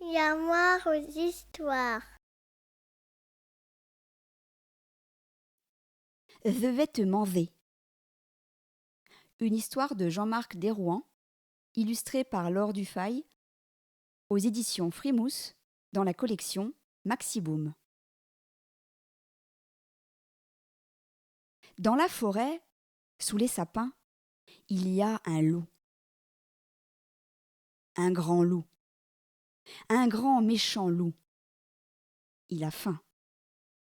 Il y a moi aux histoires. The vêtement V. Une histoire de Jean-Marc Desrouans, illustrée par Laure Dufay, aux éditions Frimousse, dans la collection Maxiboom. Dans la forêt, sous les sapins, il y a un loup. Un grand loup. Un grand méchant loup. Il a faim.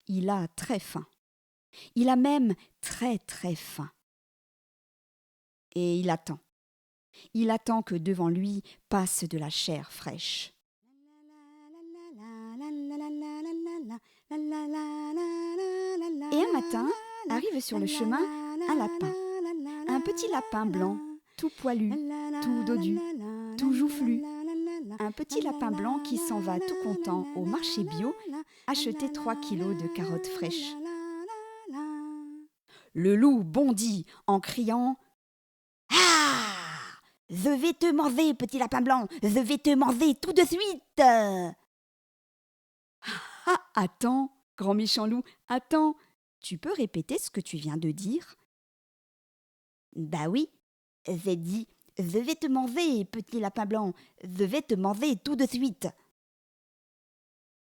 Il a très faim. Il a même très très faim. Et il attend. Il attend que devant lui passe de la chair fraîche. Et un matin, arrive sur le chemin un lapin. Un petit lapin blanc, tout poilu, tout dodu, tout joufflu. Un petit lapin blanc qui s'en va tout content au marché bio acheter 3 kilos de carottes fraîches. Le loup bondit en criant « Ah ! Je vais te manger, petit lapin blanc, je vais te manger tout de suite !» Ah, attends, grand méchant loup, attends, tu peux répéter ce que tu viens de dire ? Bah oui, j'ai dit « Je vais te manger, petit lapin blanc, je vais te manger tout de suite !»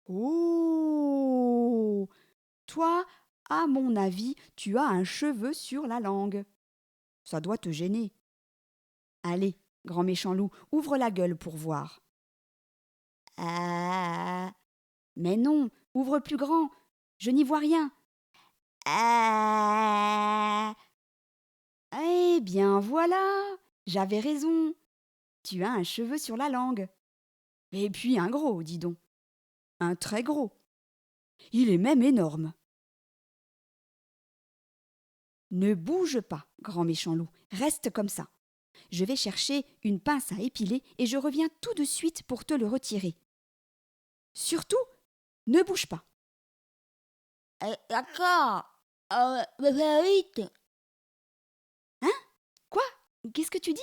Oh ! Toi, à mon avis, tu as un cheveu sur la langue. Ça doit te gêner. Allez, grand méchant loup, ouvre la gueule pour voir. Ah ! Mais non, ouvre plus grand, je n'y vois rien. Ah ! Eh bien voilà, j'avais raison. Tu as un cheveu sur la langue. Et puis un gros, dis donc. Un très gros. Il est même énorme. Ne bouge pas, grand méchant loup, reste comme ça. Je vais chercher une pince à épiler et je reviens tout de suite pour te le retirer. Surtout, ne bouge pas. D'accord. Mais vite. Hein ? Quoi ? Qu'est-ce que tu dis ?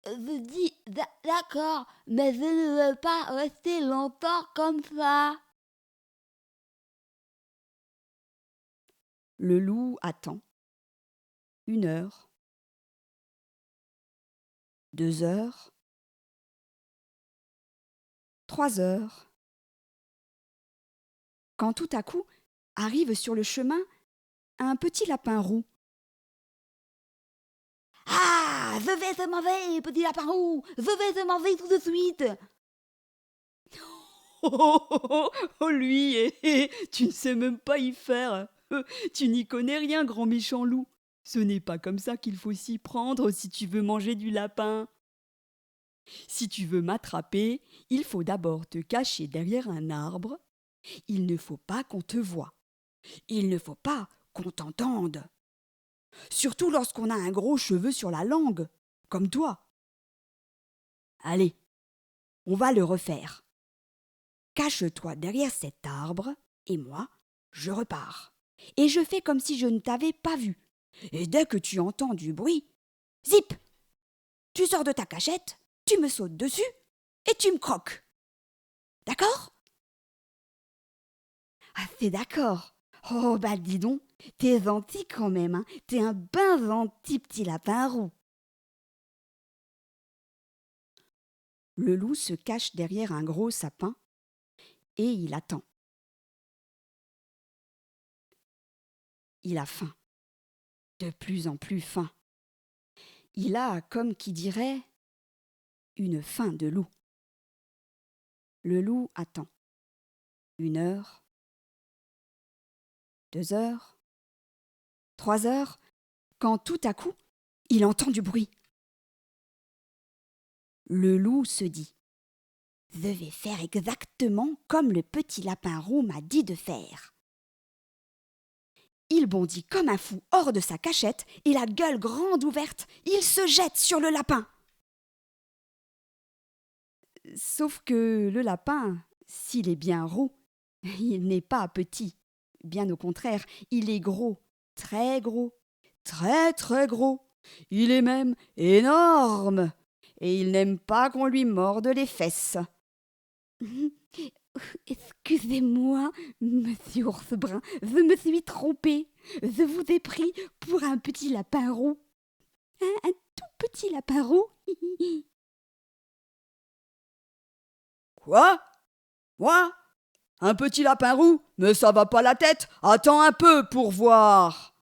Je dis d'accord, mais je ne veux pas rester longtemps comme ça. Le loup attend. 1 heure. 2 heures. 3 heures. Quand tout à coup arrive sur le chemin un petit lapin roux. Ah, je vais te manger, petit lapin roux. Je vais te manger tout de suite. Oh, lui, tu ne sais même pas y faire. Tu n'y connais rien, grand méchant loup. Ce n'est pas comme ça qu'il faut s'y prendre si tu veux manger du lapin. Si tu veux m'attraper, il faut d'abord te cacher derrière un arbre. Il ne faut pas qu'on te voie. Il ne faut pas qu'on t'entende. Surtout lorsqu'on a un gros cheveu sur la langue, comme toi. Allez, on va le refaire. Cache-toi derrière cet arbre, et moi, je repars. Et je fais comme si je ne t'avais pas vu. Et dès que tu entends du bruit, zip, tu sors de ta cachette, tu me sautes dessus, et tu me croques. D'accord ? Ah, c'est d'accord. Oh, bah dis donc, t'es gentil quand même, hein. T'es un ben gentil petit lapin roux. Le loup se cache derrière un gros sapin, et il attend. Il a faim, de plus en plus faim. Il a, comme qui dirait, une faim de loup. Le loup attend. 1 heure, 2 heures, 3 heures, quand tout à coup, il entend du bruit. Le loup se dit « Je vais faire exactement comme le petit lapin roux m'a dit de faire. » Il bondit comme un fou hors de sa cachette et la gueule grande ouverte, il se jette sur le lapin. Sauf que le lapin, s'il est bien roux, il n'est pas petit. Bien au contraire, il est gros, très gros, très très gros. Il est même énorme et il n'aime pas qu'on lui morde les fesses. Excusez-moi, monsieur Ours Brun, je me suis trompée. Je vous ai pris pour un petit lapin roux. Un tout petit lapin roux. Quoi? Moi? Un petit lapin roux? Mais ça va pas la tête! Attends un peu pour voir!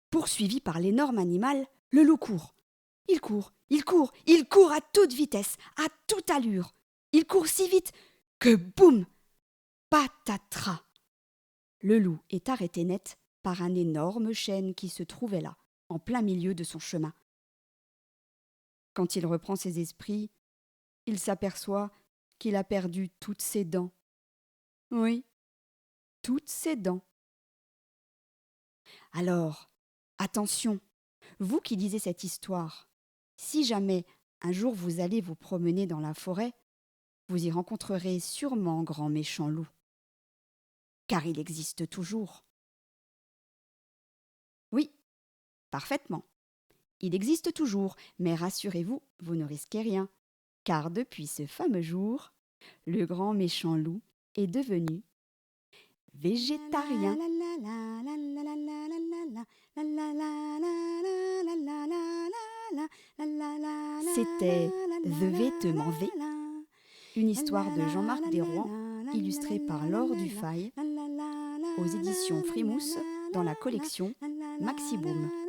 Poursuivi par l'énorme animal, le loup court. Il court, il court, il court à toute vitesse, à toute allure. Il court si vite que boum! Patatras! Le loup est arrêté net par un énorme chêne qui se trouvait là, en plein milieu de son chemin. Quand il reprend ses esprits, il s'aperçoit qu'il a perdu toutes ses dents. Oui, toutes ses dents. Alors, attention, vous qui lisez cette histoire, si jamais un jour vous allez vous promener dans la forêt, vous y rencontrerez sûrement grand méchant loup. Car il existe toujours. Oui, parfaitement. Il existe toujours, mais rassurez-vous, vous ne risquez rien. Car depuis ce fameux jour, le grand méchant loup est devenu végétarien. C'était The Vêtement V, une histoire de Jean-Marc Desrouen, illustrée par Laure Dufay, aux éditions Frimousse, dans la collection Maxiboom.